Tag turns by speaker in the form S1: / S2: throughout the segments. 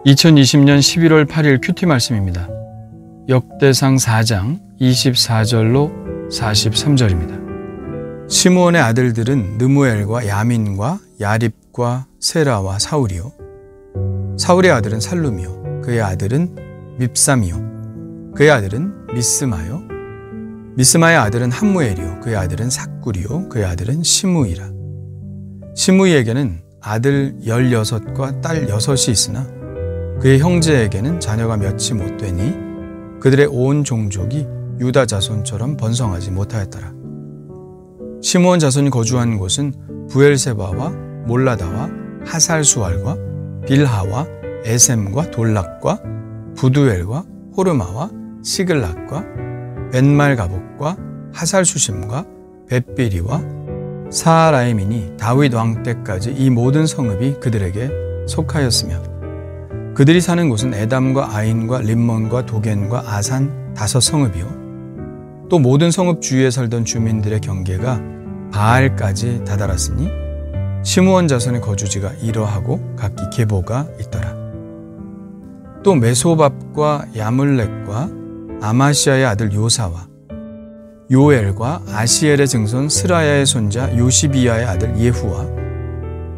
S1: 2020년 11월 8일 큐티 말씀입니다. 역대상 4장 24절로 43절입니다. 시므온의 아들들은 느무엘과 야민과 야립과 세라와 사울이요. 사울의 아들은 살룸이요. 그의 아들은 밉삼이요. 그의 아들은 미스마요. 미스마의 아들은 함무엘이요. 그의 아들은 삭굴이요. 그의 아들은 시므이라. 시므이에게는 아들 16과 딸 6이 있으나 그의 형제에게는 자녀가 몇이 못 되니 그들의 온 종족이 유다 자손처럼 번성하지 못하였더라. 시므온 자손이 거주한 곳은 부엘세바와 몰라다와 하살수알과 빌하와 에셈과 돌락과 부두엘과 호르마와 시글락과 벤말가봇과 하살수심과 벳비리와 사라임이니 다윗 왕 때까지 이 모든 성읍이 그들에게 속하였으며 그들이 사는 곳은 에담과 아인과 림몬과 도겐과 아산 5성읍이요. 또 모든 성읍 주위에 살던 주민들의 경계가 바알까지 다다랐으니 시므온 자손의 거주지가 이러하고 각기 계보가 있더라. 또 메소밥과 야물렉과 아마시아의 아들 요사와 요엘과 아시엘의 증손 스라야의 손자 요시비야의 아들 예후와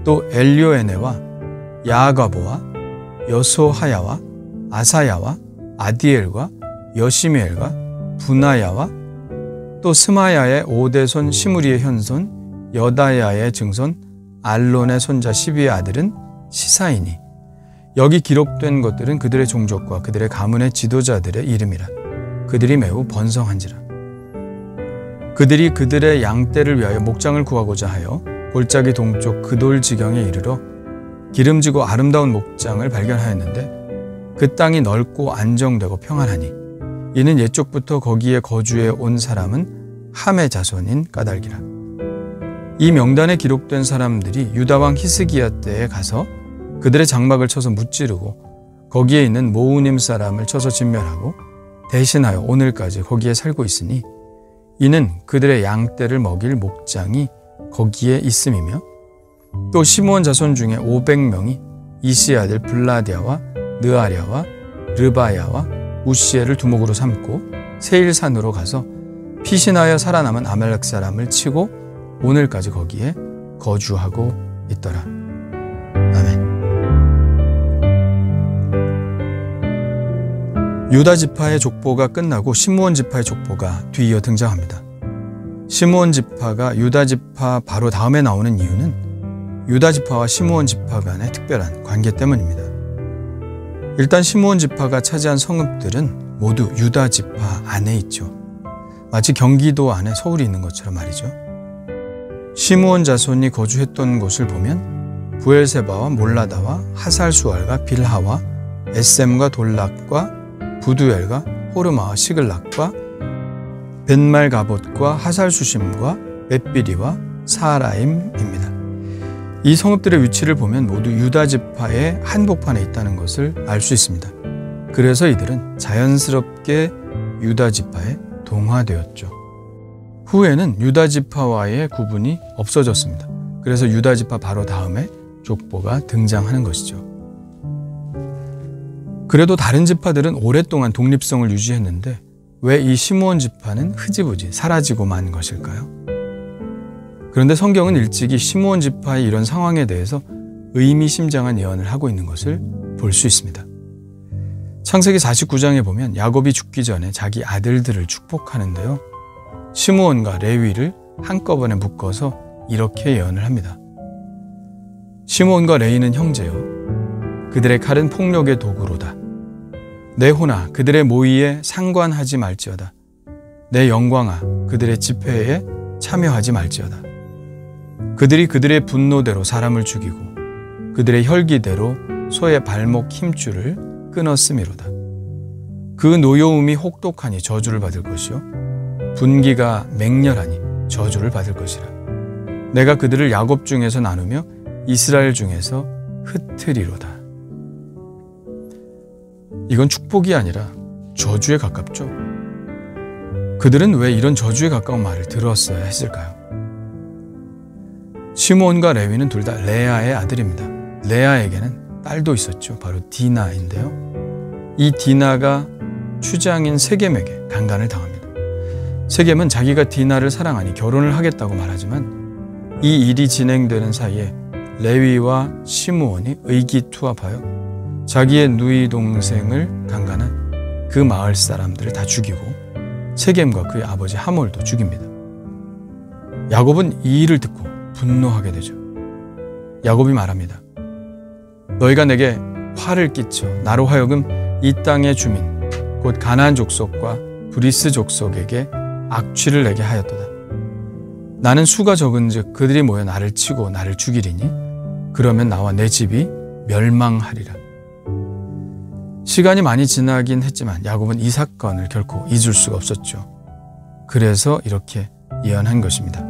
S1: 또 엘요에네와 야아가보와 여소하야와 아사야와 아디엘과 여시미엘과 분하야와 또 스마야의 5대손 시므리의 현손 여다야의 증손 알론의 손자 시비의 아들은 시사이니 여기 기록된 것들은 그들의 종족과 그들의 가문의 지도자들의 이름이라. 그들이 매우 번성한지라. 그들이 그들의 양떼를 위하여 목장을 구하고자 하여 골짜기 동쪽 그돌 지경에 이르러 기름지고 아름다운 목장을 발견하였는데 그 땅이 넓고 안정되고 평안하니 이는 옛적부터 거기에 거주해 온 사람은 함의 자손인 까닭이라. 이 명단에 기록된 사람들이 유다왕 히스기야 때에 가서 그들의 장막을 쳐서 무찌르고 거기에 있는 모우님 사람을 쳐서 진멸하고 대신하여 오늘까지 거기에 살고 있으니 이는 그들의 양떼를 먹일 목장이 거기에 있음이며 또 시므온 자손 중에 500명이 이시의 아들 블라디아와 느아랴와 르바야와 우시엘을 두목으로 삼고 세일산으로 가서 피신하여 살아남은 아말렉 사람을 치고 오늘까지 거기에 거주하고 있더라. 아멘. 유다 지파의 족보가 끝나고 시므온 지파의 족보가 뒤이어 등장합니다. 시므온 지파가 유다 지파 바로 다음에 나오는 이유는 유다 지파와 시므온 지파 간의 특별한 관계 때문입니다. 일단 시므온 지파가 차지한 성읍들은 모두 유다 지파 안에 있죠. 마치 경기도 안에 서울이 있는 것처럼 말이죠. 시므온 자손이 거주했던 곳을 보면 부엘세바와 몰라다와 하살수알과 빌하와 에셈과 돌락과 부두엘과 호르마와 시글락과 벤말가봇과 하살수심과 벳비리와 사라임입니다. 이 성읍들의 위치를 보면 모두 유다 지파의 한복판에 있다는 것을 알 수 있습니다. 그래서 이들은 자연스럽게 유다 지파에 동화되었죠. 후에는 유다 지파와의 구분이 없어졌습니다. 그래서 유다 지파 바로 다음에 족보가 등장하는 것이죠. 그래도 다른 지파들은 오랫동안 독립성을 유지했는데 왜 이 시므온 지파는 흐지부지 사라지고 만 것일까요? 그런데 성경은 일찍이 시므온 지파의 이런 상황에 대해서 의미심장한 예언을 하고 있는 것을 볼 수 있습니다. 창세기 49장에 보면 야곱이 죽기 전에 자기 아들들을 축복하는데요. 시므온과 레위를 한꺼번에 묶어서 이렇게 예언을 합니다. 시므온과 레위는 형제요. 그들의 칼은 폭력의 도구로다. 내 호나 그들의 모의에 상관하지 말지어다. 내 영광아 그들의 집회에 참여하지 말지어다. 그들이 그들의 분노대로 사람을 죽이고 그들의 혈기대로 소의 발목 힘줄을 끊었음이로다. 그 노여움이 혹독하니 저주를 받을 것이요 분기가 맹렬하니 저주를 받을 것이라. 내가 그들을 야곱 중에서 나누며 이스라엘 중에서 흩으리로다. 이건 축복이 아니라 저주에 가깝죠. 그들은 왜 이런 저주에 가까운 말을 들었어야 했을까요? 시므온과 레위는 둘 다 레아의 아들입니다. 레아에게는 딸도 있었죠. 바로 디나인데요. 이 디나가 추장인 세겜에게 강간을 당합니다. 세겜은 자기가 디나를 사랑하니 결혼을 하겠다고 말하지만 이 일이 진행되는 사이에 레위와 시므온이 의기투합하여 자기의 누이 동생을 강간한 그 마을 사람들을 다 죽이고 세겜과 그의 아버지 하몰도 죽입니다. 야곱은 이 일을 듣고 분노하게 되죠. 야곱이 말합니다. 너희가 내게 화를 끼쳐 나로 하여금 이 땅의 주민 곧 가나안 족속과 브리스 족속에게 악취를 내게 하였도다. 나는 수가 적은즉 그들이 모여 나를 치고 나를 죽이리니 그러면 나와 내 집이 멸망하리라. 시간이 많이 지나긴 했지만 야곱은 이 사건을 결코 잊을 수가 없었죠. 그래서 이렇게 예언한 것입니다.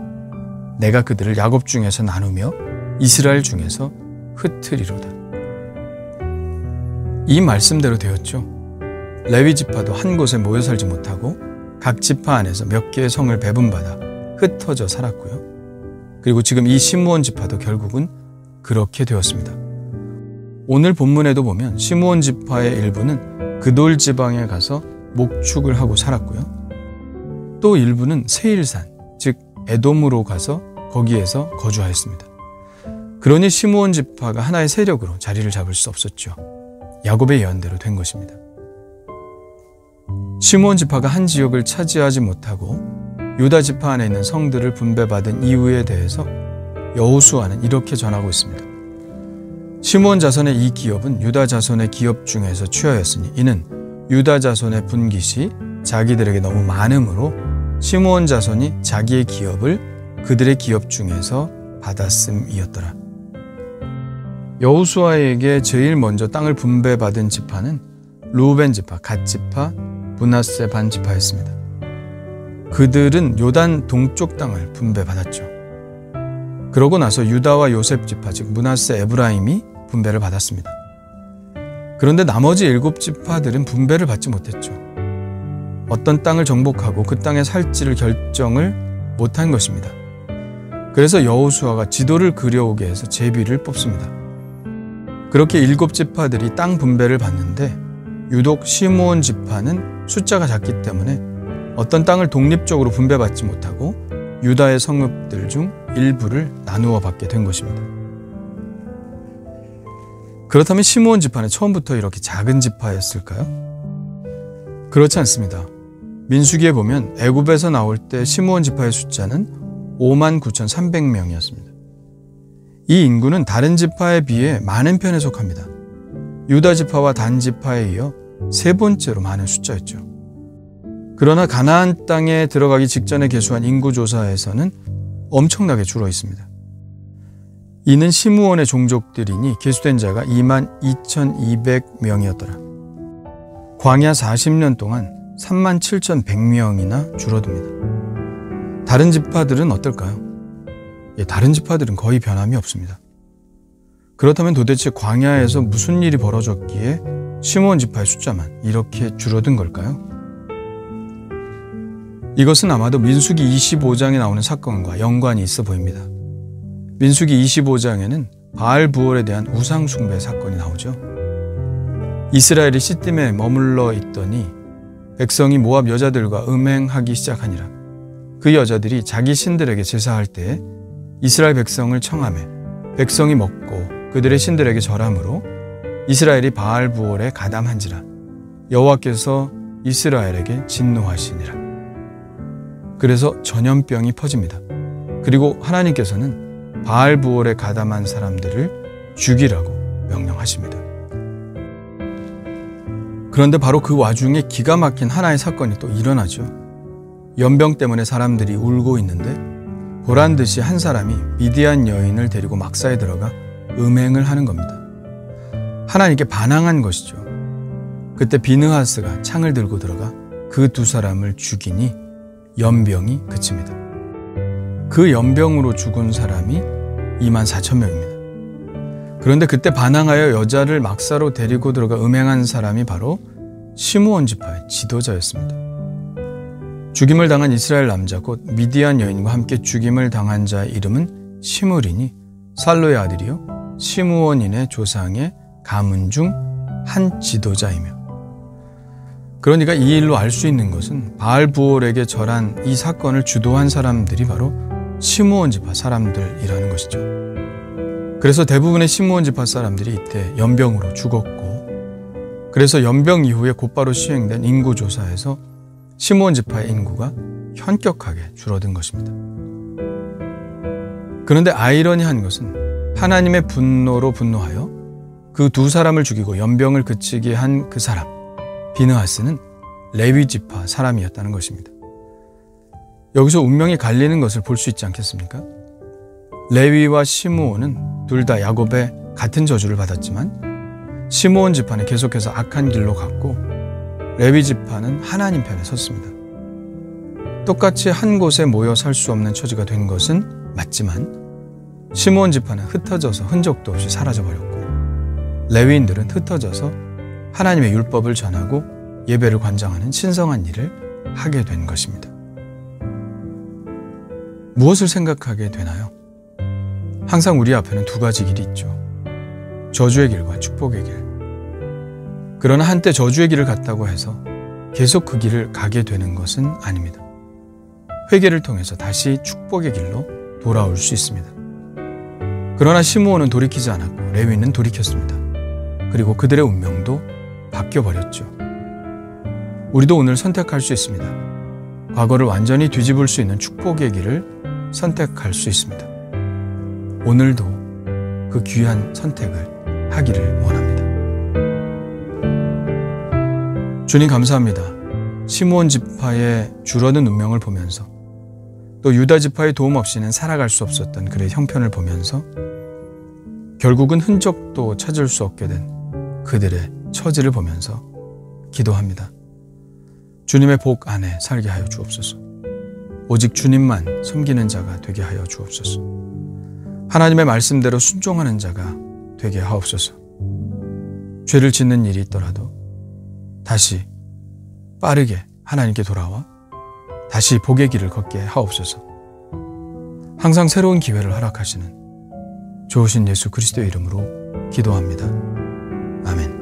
S1: 내가 그들을 야곱 중에서 나누며 이스라엘 중에서 흩으리로다. 이 말씀대로 되었죠. 레위 지파도 한 곳에 모여 살지 못하고 각 지파 안에서 몇 개의 성을 배분받아 흩어져 살았고요. 그리고 지금 이 시므온 지파도 결국은 그렇게 되었습니다. 오늘 본문에도 보면 시므온 지파의 일부는 그돌 지방에 가서 목축을 하고 살았고요. 또 일부는 세일산, 즉 에돔으로 가서 거기에서 거주하였습니다. 그러니 시므온 지파가 하나의 세력으로 자리를 잡을 수 없었죠. 야곱의 예언대로 된 것입니다. 시므온 지파가 한 지역을 차지하지 못하고 유다 지파 안에 있는 성들을 분배받은 이유에 대해서 여호수아는 이렇게 전하고 있습니다. 시므온 자손의 이 기업은 유다 자손의 기업 중에서 취하였으니 이는 유다 자손의 분깃이 자기들에게 너무 많음으로 시므온 자손이 자기의 기업을 그들의 기업 중에서 받았음이었더라. 여호수아에게 제일 먼저 땅을 분배받은 지파는 르우벤 지파, 갓 지파, 므낫세 반 지파였습니다. 그들은 요단 동쪽 땅을 분배받았죠. 그러고 나서 유다와 요셉 지파, 즉 므낫세 에브라임이 분배를 받았습니다. 그런데 나머지 7지파들은 분배를 받지 못했죠. 어떤 땅을 정복하고 그 땅에 살지를 결정을 못한 것입니다. 그래서 여호수아가 지도를 그려오게 해서 제비를 뽑습니다. 그렇게 7지파들이 땅 분배를 받는데 유독 시므온 지파는 숫자가 작기 때문에 어떤 땅을 독립적으로 분배받지 못하고 유다의 성읍들 중 일부를 나누어 받게 된 것입니다. 그렇다면 시므온 지파는 처음부터 이렇게 작은 지파였을까요? 그렇지 않습니다. 민수기에 보면 애굽에서 나올 때 시므온 지파의 숫자는 59,300명이었습니다. 이 인구는 다른 지파에 비해 많은 편에 속합니다. 유다 지파와 단 지파에 이어 세 번째로 많은 숫자였죠. 그러나 가나안 땅에 들어가기 직전에 개수한 인구조사에서는 엄청나게 줄어 있습니다. 이는 시므온의 종족들이니 개수된 자가 22,200명이었더라. 광야 40년 동안 37,100명이나 줄어듭니다. 다른 지파들은 어떨까요? 다른 지파들은 거의 변함이 없습니다. 그렇다면 도대체 광야에서 무슨 일이 벌어졌기에 시므온 지파의 숫자만 이렇게 줄어든 걸까요? 이것은 아마도 민수기 25장에 나오는 사건과 연관이 있어 보입니다. 민수기 25장에는 바알 부올에 대한 우상 숭배 사건이 나오죠. 이스라엘이 시딤에 머물러 있더니 백성이 모압 여자들과 음행하기 시작하니라. 그 여자들이 자기 신들에게 제사할 때에 이스라엘 백성을 청하매 백성이 먹고 그들의 신들에게 절함으로 이스라엘이 바알 부올에 가담한지라. 여호와께서 이스라엘에게 진노하시니라. 그래서 전염병이 퍼집니다. 그리고 하나님께서는 바알 부올에 가담한 사람들을 죽이라고 명령하십니다. 그런데 바로 그 와중에 기가 막힌 하나의 사건이 또 일어나죠. 연병 때문에 사람들이 울고 있는데 보란 듯이 한 사람이 미디안 여인을 데리고 막사에 들어가 음행을 하는 겁니다. 하나님께 반항한 것이죠. 그때 비느하스가 창을 들고 들어가 그 두 사람을 죽이니 연병이 그칩니다. 그 연병으로 죽은 사람이 24,000명입니다. 그런데 그때 반항하여 여자를 막사로 데리고 들어가 음행한 사람이 바로 시므온 지파의 지도자였습니다. 죽임을 당한 이스라엘 남자 곧 미디안 여인과 함께 죽임을 당한 자의 이름은 시므리니 살로의 아들이요 시므온인의 조상의 가문 중 한 지도자이며, 그러니까 이 일로 알 수 있는 것은 바알부올에게 절한 이 사건을 주도한 사람들이 바로 시므온 지파 사람들이라는 것이죠. 그래서 대부분의 시므온 지파 사람들이 이때 연병으로 죽었고, 그래서 연병 이후에 곧바로 시행된 인구조사에서 시므온 지파의 인구가 현격하게 줄어든 것입니다. 그런데 아이러니한 것은 하나님의 분노로 분노하여 그 두 사람을 죽이고 연병을 그치게 한 그 사람, 비느하스는 레위 지파 사람이었다는 것입니다. 여기서 운명이 갈리는 것을 볼 수 있지 않겠습니까? 레위와 시므온은 둘 다 야곱의 같은 저주를 받았지만 시므온 지파는 계속해서 악한 길로 갔고 레위 지파는 하나님 편에 섰습니다. 똑같이 한 곳에 모여 살 수 없는 처지가 된 것은 맞지만 시므온 지파는 흩어져서 흔적도 없이 사라져버렸고 레위인들은 흩어져서 하나님의 율법을 전하고 예배를 관장하는 신성한 일을 하게 된 것입니다. 무엇을 생각하게 되나요? 항상 우리 앞에는 두 가지 길이 있죠. 저주의 길과 축복의 길. 그러나 한때 저주의 길을 갔다고 해서 계속 그 길을 가게 되는 것은 아닙니다. 회개를 통해서 다시 축복의 길로 돌아올 수 있습니다. 그러나 시므온은 돌이키지 않았고 레위는 돌이켰습니다. 그리고 그들의 운명도 바뀌어버렸죠. 우리도 오늘 선택할 수 있습니다. 과거를 완전히 뒤집을 수 있는 축복의 길을 선택할 수 있습니다. 오늘도 그 귀한 선택을 하기를 원합니다. 주님 감사합니다. 시므온 지파의 줄어든 운명을 보면서 또 유다 지파의 도움 없이는 살아갈 수 없었던 그의 형편을 보면서 결국은 흔적도 찾을 수 없게 된 그들의 처지를 보면서 기도합니다. 주님의 복 안에 살게 하여 주옵소서. 오직 주님만 섬기는 자가 되게 하여 주옵소서. 하나님의 말씀대로 순종하는 자가 되게 하옵소서. 죄를 짓는 일이 있더라도 다시 빠르게 하나님께 돌아와 다시 복의 길을 걷게 하옵소서. 항상 새로운 기회를 허락하시는 좋으신 예수 그리스도의 이름으로 기도합니다. 아멘.